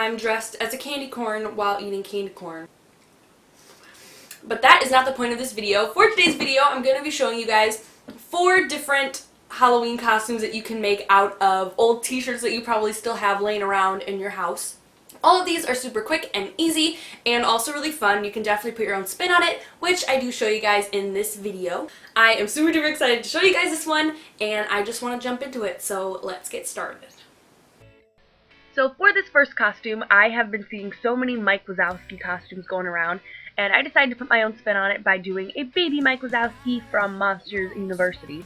I'm dressed as a candy corn while eating candy corn. But that is not the point of this video. For today's video, I'm going to be showing you guys 4 different Halloween costumes that you can make out of old t-shirts that you probably still have laying around in your house. All of these are super quick and easy and also really fun. You can definitely put your own spin on it, which I do show you guys in this video. I am super duper excited to show you guys this one, and I just want to jump into it, so let's get started. So for this first costume, I have been seeing so many Mike Wazowski costumes going around, and I decided to put my own spin on it by doing a baby Mike Wazowski from Monsters University.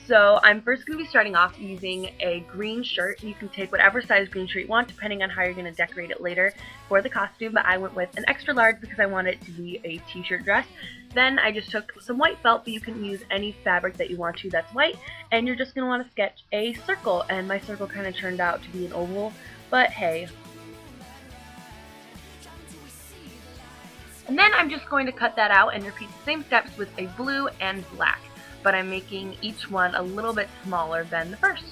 So I'm first going to be starting off using a green shirt. You can take whatever size green shirt you want depending on how you're going to decorate it later for the costume, but I went with an extra large because I wanted it to be a t-shirt dress. Then I just took some white felt, but you can use any fabric that you want to that's white, and you're just going to want to sketch a circle, and my circle kind of turned out to be an oval, but hey. And then I'm just going to cut that out and repeat the same steps with a blue and black, but I'm making each one a little bit smaller than the first.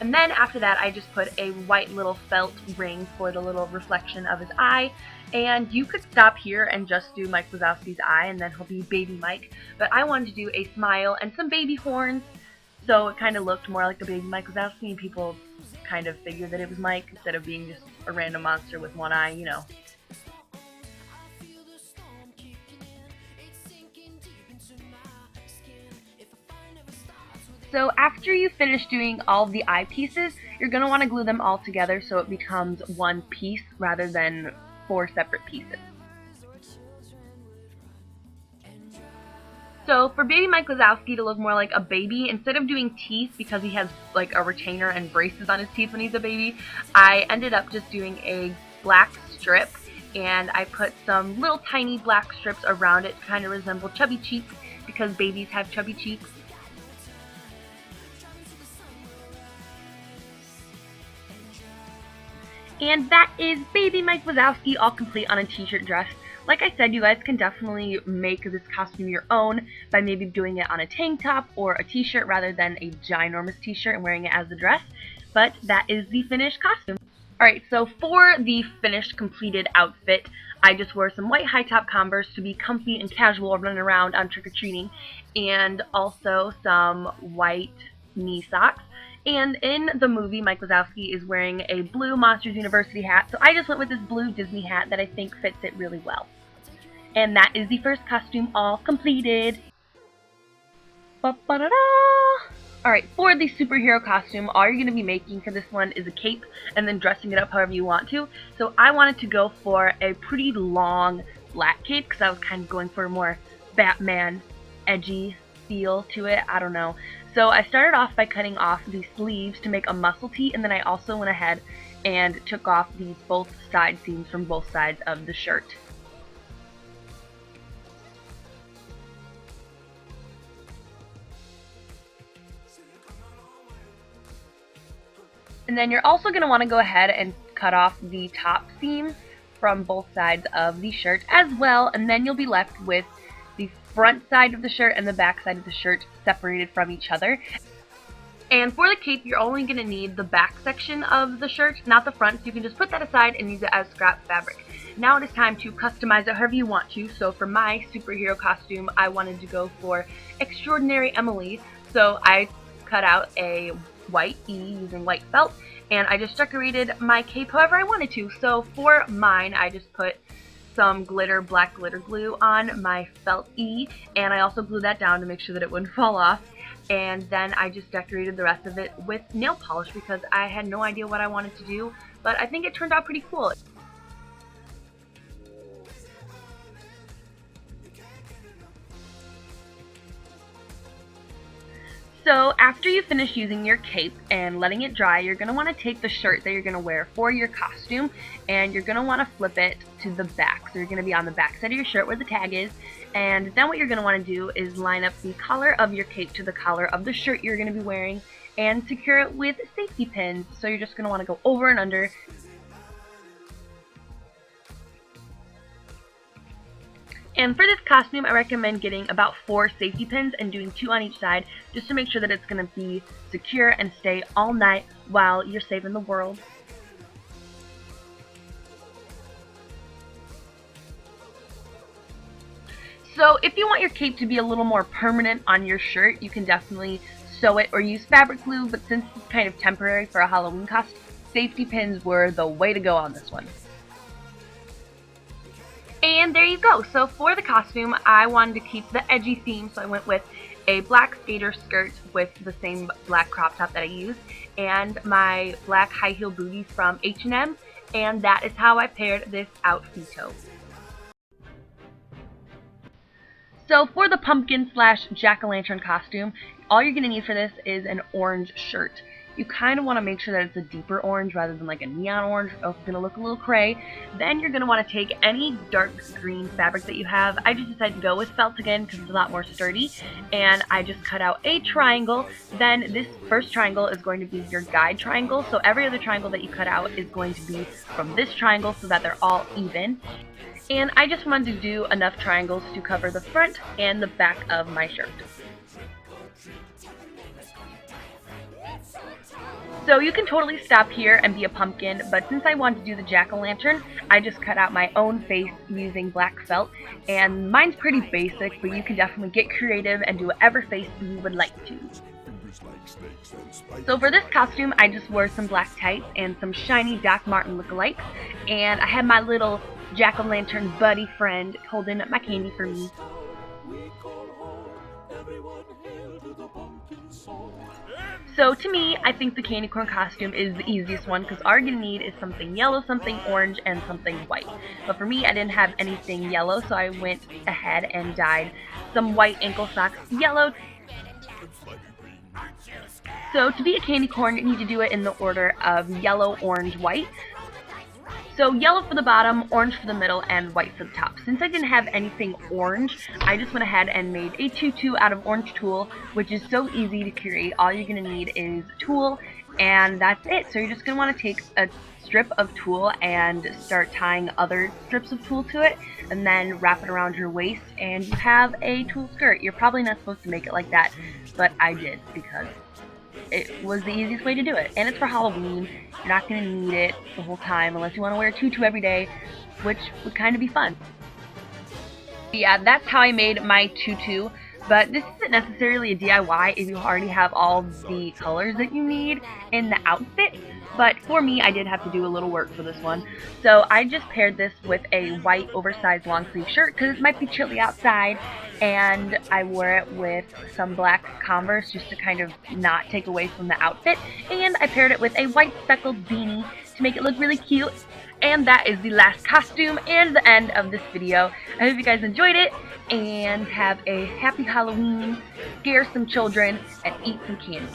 And then after that, I just put a white little felt ring for the little reflection of his eye. And you could stop here and just do Mike Wazowski's eye, and then he'll be Baby Mike. But I wanted to do a smile and some baby horns, so it kind of looked more like a baby Mike Wazowski, and people kind of figured that it was Mike instead of being just a random monster with one eye, you know. So after you finish doing all of the eye pieces, you're going to want to glue them all together so it becomes one piece rather than 4 separate pieces. So for baby Mike Wazowski to look more like a baby, instead of doing teeth because he has like a retainer and braces on his teeth when he's a baby, I ended up just doing a black strip, and I put some little tiny black strips around it to kind of resemble chubby cheeks because babies have chubby cheeks. And that is baby Mike Wazowski all complete on a t-shirt dress. Like I said, you guys can definitely make this costume your own by maybe doing it on a tank top or a t-shirt rather than a ginormous t-shirt and wearing it as a dress. But that is the finished costume. Alright, so for the finished completed outfit, I just wore some white high top Converse to be comfy and casual running around on trick-or-treating, and also some white knee socks. And in the movie, Mike Wazowski is wearing a blue Monsters University hat, so I just went with this blue Disney hat that I think fits it really well. And that is the first costume all completed. Ba-ba-da-da! Alright, for the superhero costume, all you're going to be making for this one is a cape and then dressing it up however you want to. So I wanted to go for a pretty long black cape because I was kind of going for a more Batman edgy feel to it. I don't know. So I started off by cutting off the sleeves to make a muscle tee, and then I also went ahead and took off these both side seams from both sides of the shirt. And then you're also going to want to go ahead and cut off the top seam from both sides of the shirt as well, and then you'll be left with the front side of the shirt and the back side of the shirt separated from each other. And for the cape, you're only going to need the back section of the shirt, not the front, so you can just put that aside and use it as scrap fabric. Now it is time to customize it however you want to. So for my superhero costume, I wanted to go for Extraordinary Emily, so I cut out a white E using white felt, and I just decorated my cape however I wanted to. So for mine, I just put some black glitter glue on my felt E, and I also glued that down to make sure that it wouldn't fall off. And then I just decorated the rest of it with nail polish because I had no idea what I wanted to do, but I think it turned out pretty cool. So after you finish using your cape and letting it dry, you're going to want to take the shirt that you're going to wear for your costume, and you're going to want to flip it to the back. So you're going to be on the back side of your shirt where the tag is, and then what you're going to want to do is line up the collar of your cape to the collar of the shirt you're going to be wearing and secure it with safety pins. So you're just going to want to go over and under. And for this costume, I recommend getting about 4 safety pins and doing 2 on each side just to make sure that it's going to be secure and stay all night while you're saving the world. So if you want your cape to be a little more permanent on your shirt, you can definitely sew it or use fabric glue, but since it's kind of temporary for a Halloween costume, safety pins were the way to go on this one. And there you go. So for the costume, I wanted to keep the edgy theme, so I went with a black skater skirt with the same black crop top that I used, and my black high heel booties from H&M, and that is how I paired this outfito. So for the pumpkin slash jack-o'-lantern costume, all you're going to need for this is an orange shirt. You kind of want to make sure that it's a deeper orange rather than like a neon orange, or else it's going to look a little cray. Then you're going to want to take any dark green fabric that you have. I just decided to go with felt again because it's a lot more sturdy, and I just cut out a triangle. Then this first triangle is going to be your guide triangle, so every other triangle that you cut out is going to be from this triangle so that they're all even. And I just wanted to do enough triangles to cover the front and the back of my shirt. So you can totally stop here and be a pumpkin, but since I wanted to do the jack-o'-lantern, I just cut out my own face using black felt, and mine's pretty basic, but you can definitely get creative and do whatever face you would like to. So for this costume, I just wore some black tights and some shiny Doc Martin lookalikes, and I had my little jack-o'-lantern buddy friend holding up my candy for me. So to me, I think the candy corn costume is the easiest one because all you're going to need is something yellow, something orange, and something white. But for me, I didn't have anything yellow, so I went ahead and dyed some white ankle socks yellow. So to be a candy corn, you need to do it in the order of yellow, orange, white. So yellow for the bottom, orange for the middle, and white for the top. Since I didn't have anything orange, I just went ahead and made a tutu out of orange tulle, which is so easy to create. All you're going to need is tulle, and that's it. So you're just going to want to take a strip of tulle and start tying other strips of tulle to it, and then wrap it around your waist, and you have a tulle skirt. You're probably not supposed to make it like that, but I did because it was the easiest way to do it. And it's for Halloween. You're not going to need it the whole time unless you want to wear a tutu every day, which would kind of be fun. Yeah, that's how I made my tutu. But this isn't necessarily a DIY if you already have all the colors that you need in the outfit. But for me, I did have to do a little work for this one. So I just paired this with a white oversized long sleeve shirt because it might be chilly outside. And I wore it with some black Converse just to kind of not take away from the outfit. And I paired it with a white speckled beanie to make it look really cute. And that is the last costume and the end of this video. I hope you guys enjoyed it and have a happy Halloween, scare some children, and eat some candy.